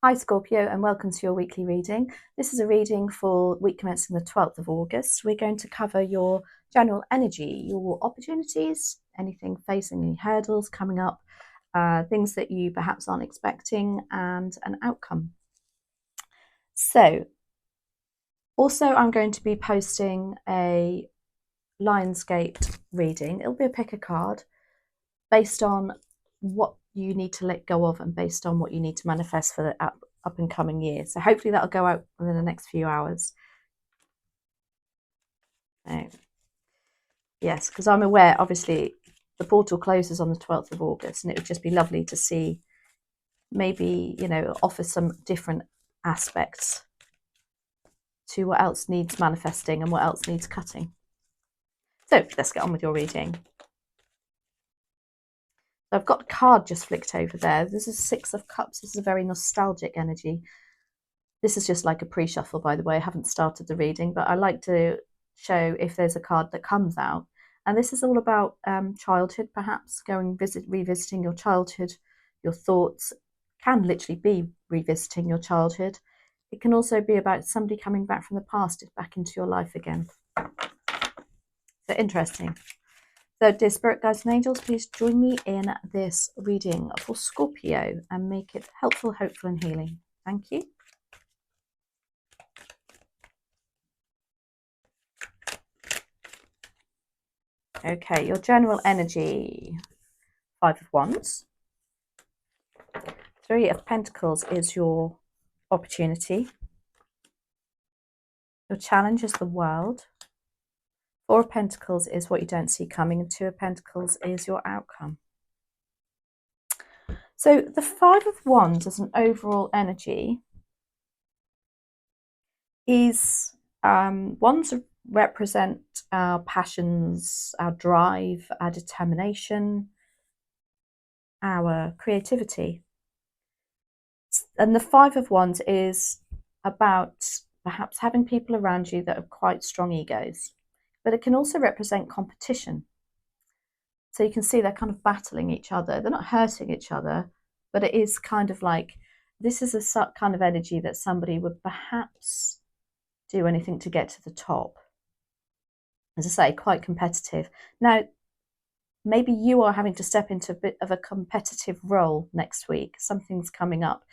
Hi Scorpio, and welcome to your weekly reading. This is a reading for week commencing the 12th of August. We're going to cover your general energy, your opportunities, anything facing any hurdles coming up, things that you perhaps aren't expecting, and an outcome. So, also I'm going to be posting a Lionsgate reading. It'll be a pick a card based on what you need to let go of and based on what you need to manifest for the up and coming year. So hopefully that'll go out within the next few hours. Yes, because I'm aware, obviously, the portal closes on the 12th of August, and it would just be lovely to see maybe, offer some different aspects to what else needs manifesting and what else needs cutting. So let's get on with your reading. I've got a card just flicked over there. This is Six of Cups. This is a very nostalgic energy. This is just like a pre-shuffle, by the way. I haven't started the reading, but I like to show if there's a card that comes out. And this is all about childhood, perhaps revisiting your childhood, your thoughts. Can literally be revisiting your childhood. It can also be about somebody coming back from the past, back into your life again. So interesting. So, dear spirit guides and angels, please join me in this reading for Scorpio and make it helpful, hopeful, and healing. Thank you. Okay, your general energy, Five of Wands. Three of Pentacles is your opportunity. Your challenge is the world. Four of Pentacles is what you don't see coming, and Two of Pentacles is your outcome. So the Five of Wands as an overall energy is wands represent our passions, our drive, our determination, our creativity. And the Five of Wands is about perhaps having people around you that have quite strong egos, but it can also represent competition. So you can see they're kind of battling each other. They're not hurting each other, but it is kind of like this is a kind of energy that somebody would perhaps do anything to get to the top. As I say, quite competitive. Now, maybe you are having to step into a bit of a competitive role next week. Something's coming up.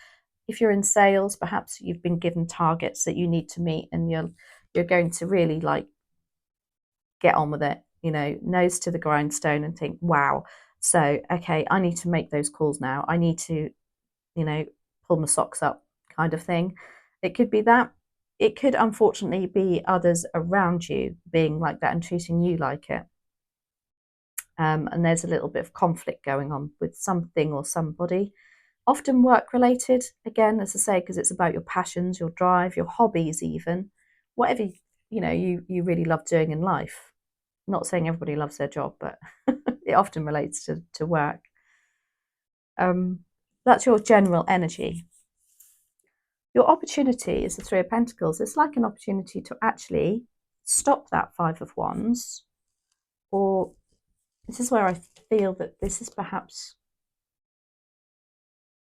If you're in sales, perhaps you've been given targets that you need to meet, and you're going to really like get on with it, nose to the grindstone and think, wow. So, okay, I need to make those calls now. I need to, pull my socks up kind of thing. It could be that. It could unfortunately be others around you being like that and treating you like it. And there's a little bit of conflict going on with something or somebody. Often work related, again, as I say, because it's about your passions, your drive, your hobbies, even whatever you really love doing in life. I'm not saying everybody loves their job, but it often relates to work. That's your general energy. Your opportunity is the Three of Pentacles. It's like an opportunity to actually stop that Five of Wands, or this is where I feel that this is perhaps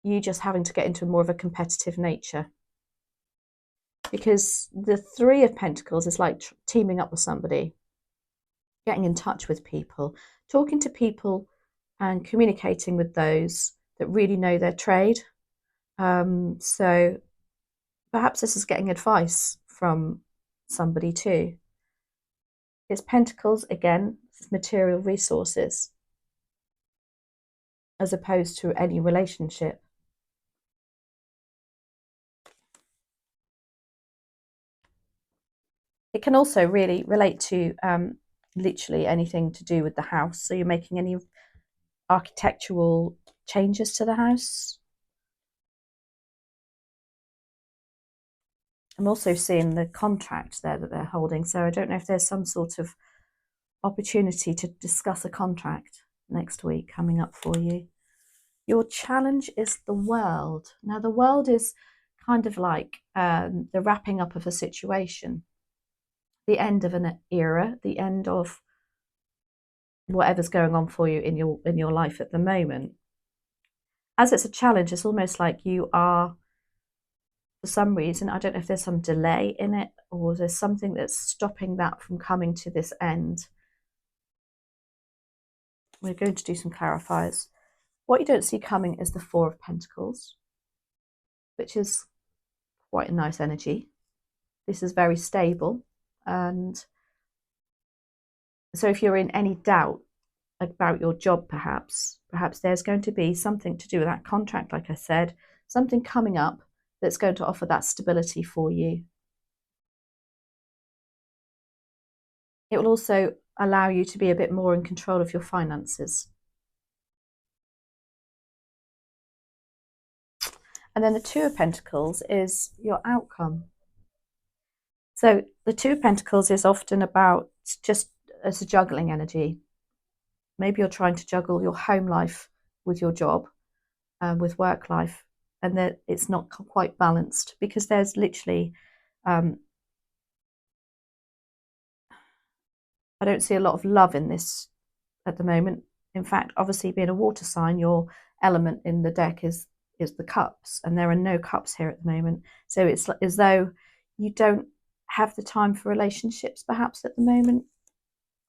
you just having to get into more of a competitive nature. Because the Three of Pentacles is like teaming up with somebody, getting in touch with people, talking to people and communicating with those that really know their trade. So perhaps this is getting advice from somebody too. It's Pentacles, again, it's material resources as opposed to any relationship. It can also really relate to literally anything to do with the house. So you're making any architectural changes to the house. I'm also seeing the contract there that they're holding. So I don't know if there's some sort of opportunity to discuss a contract next week coming up for you. Your challenge is the world. Now, the world is kind of like the wrapping up of a situation, the end of an era, the end of whatever's going on for you in your life at the moment. As it's a challenge, it's almost like you are for some reason. I don't know if there's some delay in it or there's something that's stopping that from coming to this end. We're going to do some clarifiers. What you don't see coming is the Four of Pentacles, which is quite a nice energy. This is very stable. And so if you're in any doubt about your job, perhaps there's going to be something to do with that contract, like I said, something coming up that's going to offer that stability for you. It will also allow you to be a bit more in control of your finances. And then the Two of Pentacles is your outcome. So the Two of Pentacles is often about just as a juggling energy. Maybe you're trying to juggle your home life with your job, with work life, and that it's not quite balanced because there's literally, I don't see a lot of love in this at the moment. In fact, obviously being a water sign, your element in the deck is the cups, and there are no cups here at the moment. So it's as though you don't have the time for relationships perhaps at the moment,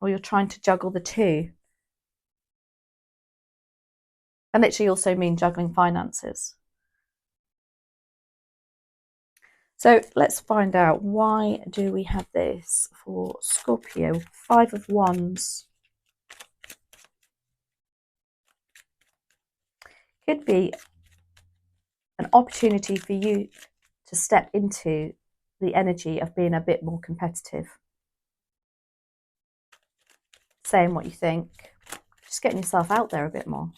or you're trying to juggle the two. And literally also mean juggling finances. So let's find out, why do we have this for Scorpio? Five of Wands. Could be an opportunity for you to step into the energy of being a bit more competitive. Saying what you think, just getting yourself out there a bit more.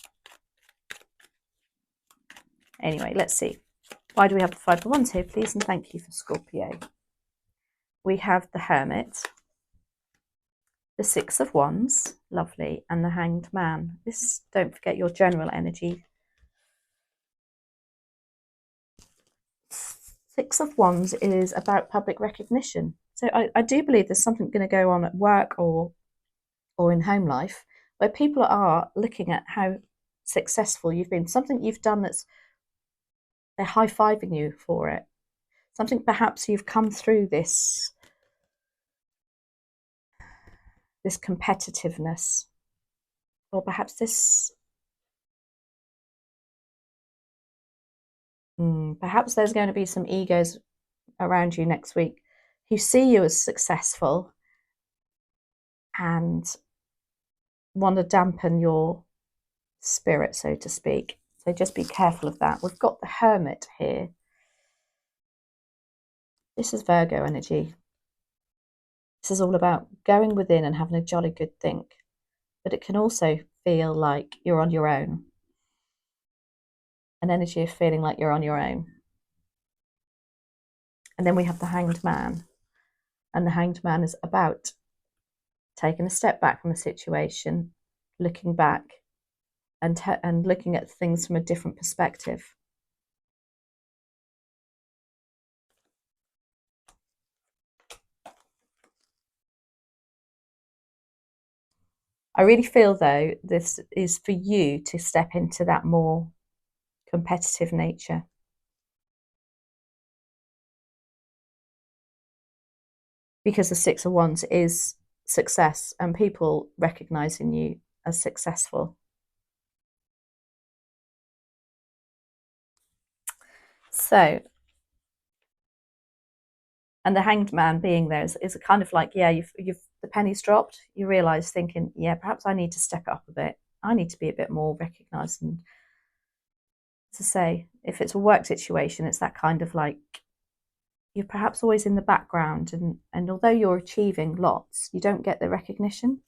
Anyway, let's see. Why do we have the Five of Wands here, please? And thank you for Scorpio. We have the Hermit, the Six of Wands, lovely, and the Hanged Man. This, don't forget your general energy. Six of Wands is about public recognition. So I do believe there's something going to go on at work or in home life where people are looking at how successful you've been, something you've done that's, they're high-fiving you for it. Something perhaps you've come through this competitiveness, or perhaps this, perhaps there's going to be some egos around you next week who see you as successful and want to dampen your spirit, so to speak. So just be careful of that. We've got the Hermit here. This is Virgo energy. This is all about going within and having a jolly good think. But it can also feel like you're on your own. An energy of feeling like you're on your own. And then we have the Hanged Man. And the Hanged Man is about taking a step back from a situation, looking back, and looking at things from a different perspective. I really feel, though, this is for you to step into that more competitive nature. Because the Six of Wands is success and people recognizing you as successful. So, and the Hanged Man being there is a kind of like, yeah, you've the penny's dropped. You realise, thinking, yeah, perhaps I need to step it up a bit. I need to be a bit more recognised. And to say, if it's a work situation, it's that kind of like, you're perhaps always in the background, and although you're achieving lots, you don't get the recognition.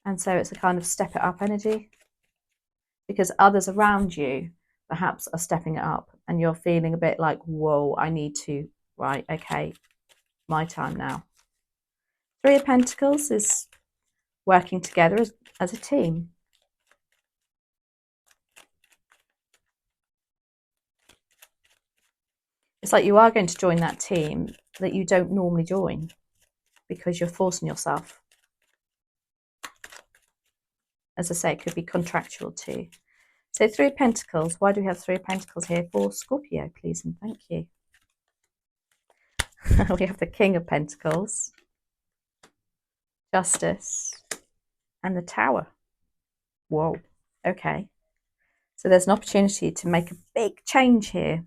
And so it's a kind of step it up energy, because others around you perhaps are stepping it up, and you're feeling a bit like, whoa, I need to, right, okay, my time now. Three of Pentacles is working together as a team. It's like you are going to join that team that you don't normally join because you're forcing yourself. As I say, it could be contractual too. So Three of Pentacles. Why do we have Three of Pentacles here for Scorpio, please? And thank you. we have the King of Pentacles, Justice, and the Tower. Whoa, okay. So there's an opportunity to make a big change here.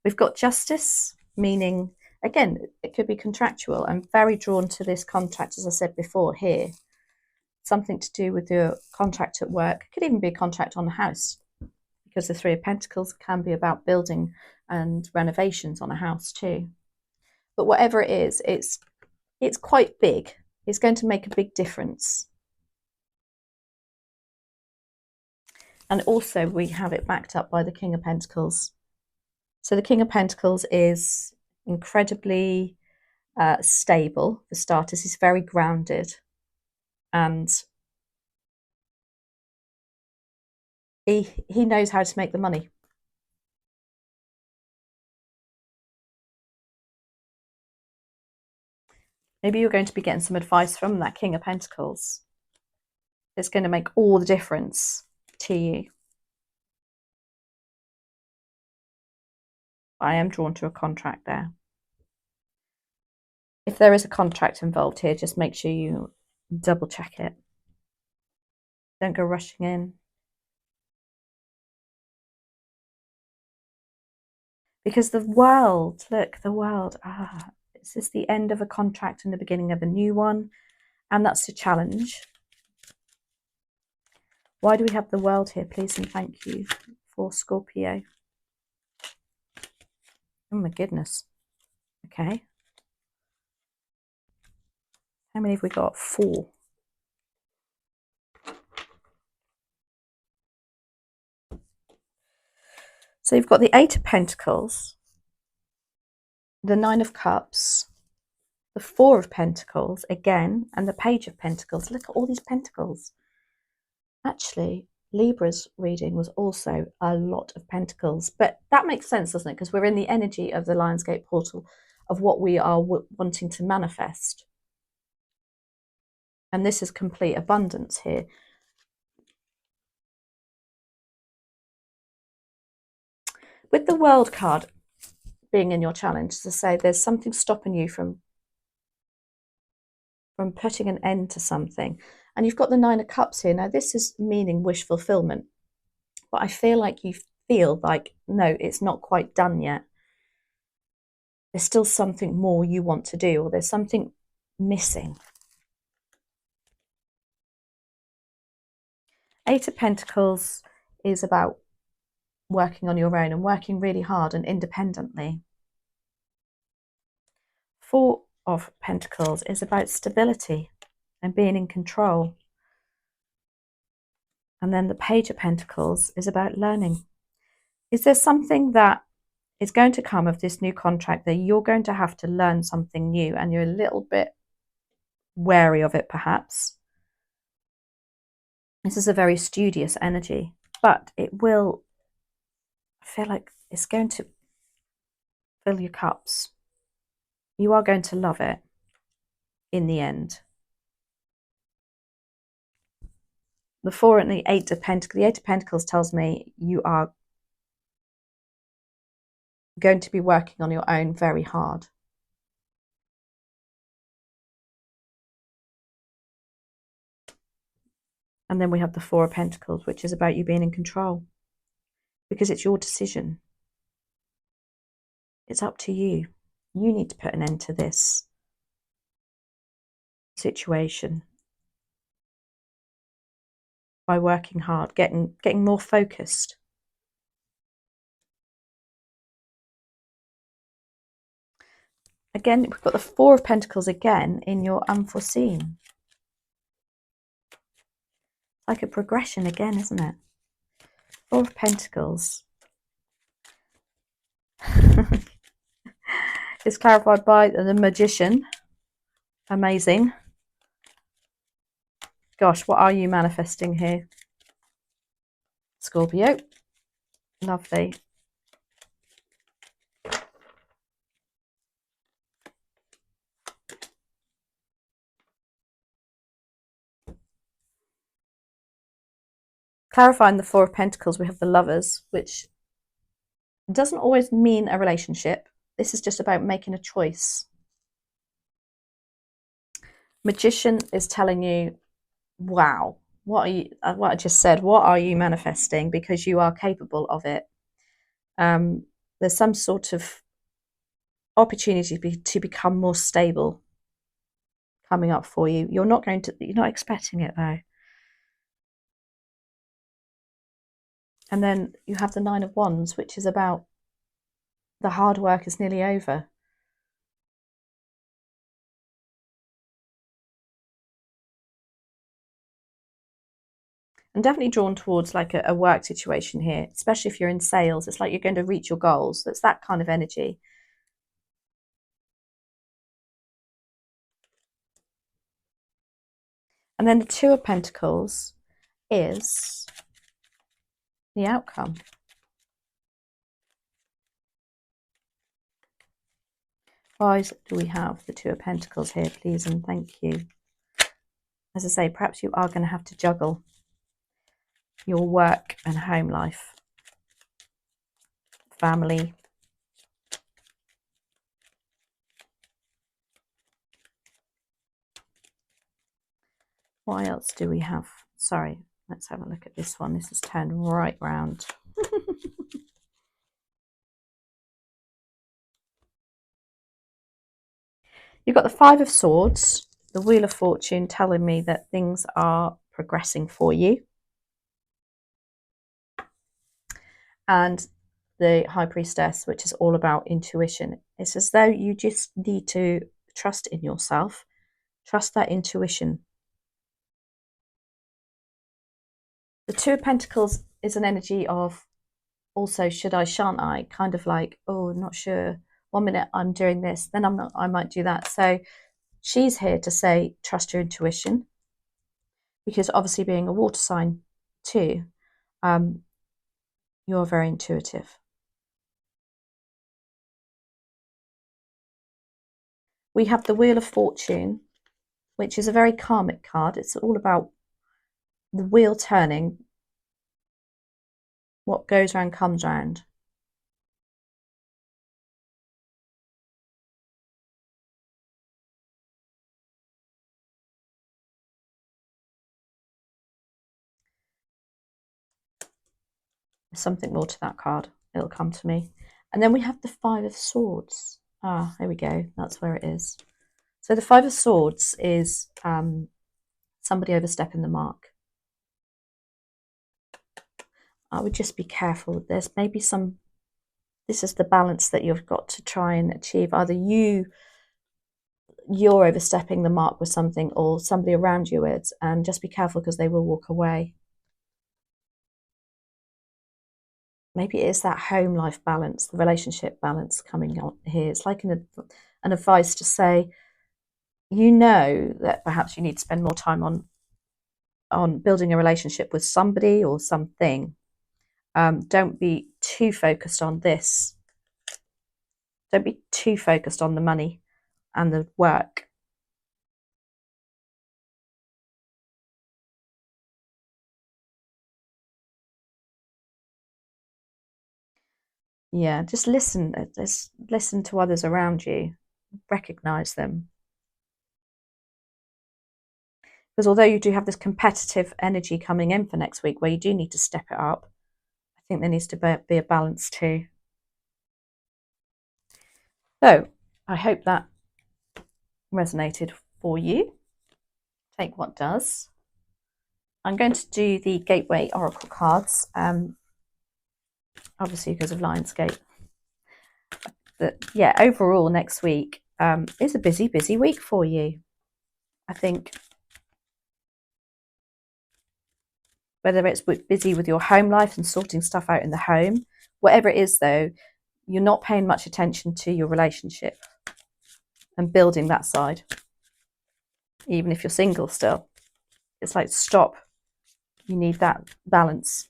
We've got Justice, meaning, again, it could be contractual. I'm very drawn to this contract, as I said before here. Something to do with your contract at work. It could even be a contract on a house, because the Three of Pentacles can be about building and renovations on a house too. But whatever it is, it's quite big. It's going to make a big difference. And also we have it backed up by the King of Pentacles. So the King of Pentacles is incredibly stable. For starters, he's very grounded, and he knows how to make the money. Maybe you're going to be getting some advice from that King of Pentacles. It's going to make all the difference to you. I am drawn to a contract there. If there is a contract involved here, just make sure you double check it. Don't go rushing in. Because the world, look, the world, this is the end of a contract and the beginning of a new one. And that's the challenge. Why do we have the world here, please and thank you, for Scorpio? Oh my goodness. Okay. How many have we got? 4. So you've got the 8 of Pentacles, the 9 of Cups, the 4 of Pentacles again, and the Page of Pentacles. Look at all these pentacles. Actually, Libra's reading was also a lot of pentacles, but that makes sense, doesn't it? Because we're in the energy of the Lionsgate portal of what we are wanting to manifest. And this is complete abundance here. With the World card being in your challenge, to say there's something stopping you from putting an end to something. And you've got the 9 of Cups here. Now, this is meaning wish fulfillment. But I feel like you feel like, no, it's not quite done yet. There's still something more you want to do, or there's something missing. 8 of Pentacles is about working on your own and working really hard and independently. 4 of Pentacles is about stability and being in control. And then the Page of Pentacles is about learning. Is there something that is going to come of this new contract that you're going to have to learn something new and you're a little bit wary of it perhaps? This is a very studious energy, but it will, I feel like it's going to fill your cups. You are going to love it in the end. The 4 and the 8 of Pentacles, the 8 of Pentacles tells me you are going to be working on your own very hard. And then we have the 4 of Pentacles, which is about you being in control, because it's your decision. It's up to you. You need to put an end to this situation by working hard, getting more focused. Again, we've got the 4 of Pentacles again in your unforeseen. Like a progression again, isn't it? 4 of Pentacles. It's clarified by the Magician. Amazing. Gosh, what are you manifesting here? Scorpio. Lovely. Clarifying the 4 of Pentacles, we have the Lovers, which doesn't always mean a relationship. This is just about making a choice. Magician is telling you, wow, what I just said, what are you manifesting? Because you are capable of it. There's some sort of opportunity to become more stable coming up for you. You're not expecting it though. And then you have the Nine of Wands, which is about the hard work is nearly over. I'm definitely drawn towards like a work situation here, especially if you're in sales. It's like you're going to reach your goals. It's that kind of energy. And then the Two of Pentacles is the outcome. Why do we have the Two of Pentacles here, please and thank you? As I say, perhaps you are going to have to juggle your work and home life, family. What else do we have? Sorry, let's have a look at this one. This has turned right round. You've got the Five of Swords, the Wheel of Fortune, telling me that things are progressing for you. And the High Priestess, which is all about intuition. It's as though you just need to trust in yourself, trust that intuition. The Two of Pentacles is an energy of also should I, shan't I, kind of like, oh, not sure. 1 minute I'm doing this, then I'm not, I might do that. So she's here to say, trust your intuition, because obviously being a water sign too, you're very intuitive. We have the Wheel of Fortune, which is a very karmic card. It's all about the wheel turning. What goes round comes round. There's something more to that card. It'll come to me. And then we have the Five of Swords. Ah, there we go. That's where it is. So the Five of Swords is somebody overstepping the mark. I would just be careful. There's maybe some, this is the balance that you've got to try and achieve. Either you're overstepping the mark with something, or somebody around you is, and just be careful because they will walk away. Maybe it is that home life balance, the relationship balance coming on here. It's like an advice to say, you know that perhaps you need to spend more time on building a relationship with somebody or something. Don't be too focused on this. Don't be too focused on the money and the work. Yeah, just listen. Just listen to others around you. Recognize them. Because although you do have this competitive energy coming in for next week where you do need to step it up, I think there needs to be a balance too. So I hope that resonated for you. Take what does. I'm going to do the Gateway Oracle cards, obviously because of Lionsgate. But yeah, overall next week is a busy, busy week for you. I think whether it's busy with your home life and sorting stuff out in the home, whatever it is though, you're not paying much attention to your relationship and building that side. Even if you're single still, it's like, stop. You need that balance.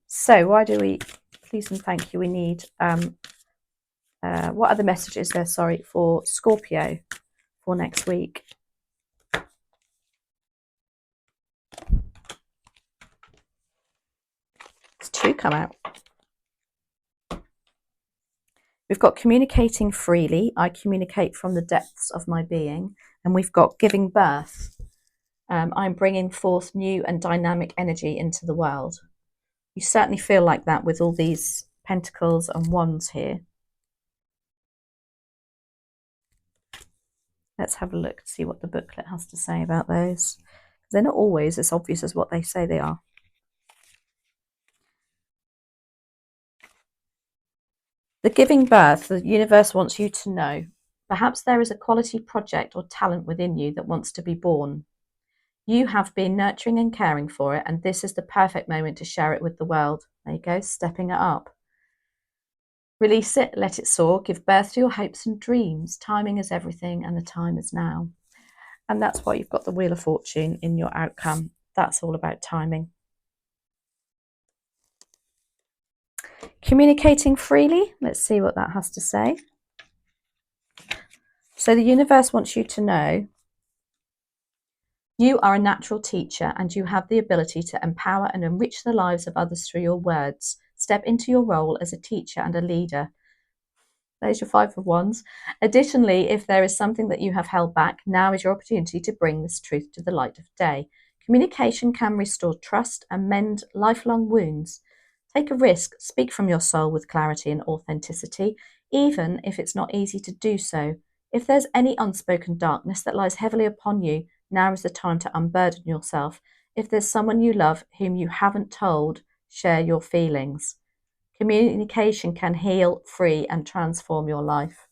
So why do we, please and thank you, we need, what other message is there, sorry, for Scorpio for next week? 2 come out. We've got communicating freely. I communicate from the depths of my being. And we've got giving birth. I'm bringing forth new and dynamic energy into the world. You certainly feel like that with all these pentacles and wands here. Let's have a look to see what the booklet has to say about those. They're not always as obvious as what they say they are. The giving birth, the universe wants you to know. Perhaps there is a quality project or talent within you that wants to be born. You have been nurturing and caring for it, and this is the perfect moment to share it with the world. There you go, stepping it up. Release it, let it soar, give birth to your hopes and dreams. Timing is everything, and the time is now. And that's why you've got the Wheel of Fortune in your outcome. That's all about timing. Communicating freely. Let's see what that has to say. So the universe wants you to know you are a natural teacher and you have the ability to empower and enrich the lives of others through your words. Step into your role as a teacher and a leader. There's your 5 of Wands. Additionally, if there is something that you have held back, now is your opportunity to bring this truth to the light of day. Communication can restore trust and mend lifelong wounds. Take a risk, speak from your soul with clarity and authenticity, even if it's not easy to do so. If there's any unspoken darkness that lies heavily upon you, now is the time to unburden yourself. If there's someone you love whom you haven't told, share your feelings. Communication can heal, free, and transform your life.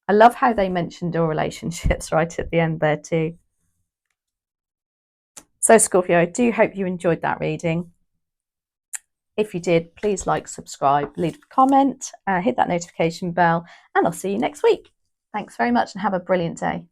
I love how they mentioned your relationships right at the end there too. So Scorpio, I do hope you enjoyed that reading. If you did, please like, subscribe, leave a comment, hit that notification bell, and I'll see you next week. Thanks very much and have a brilliant day.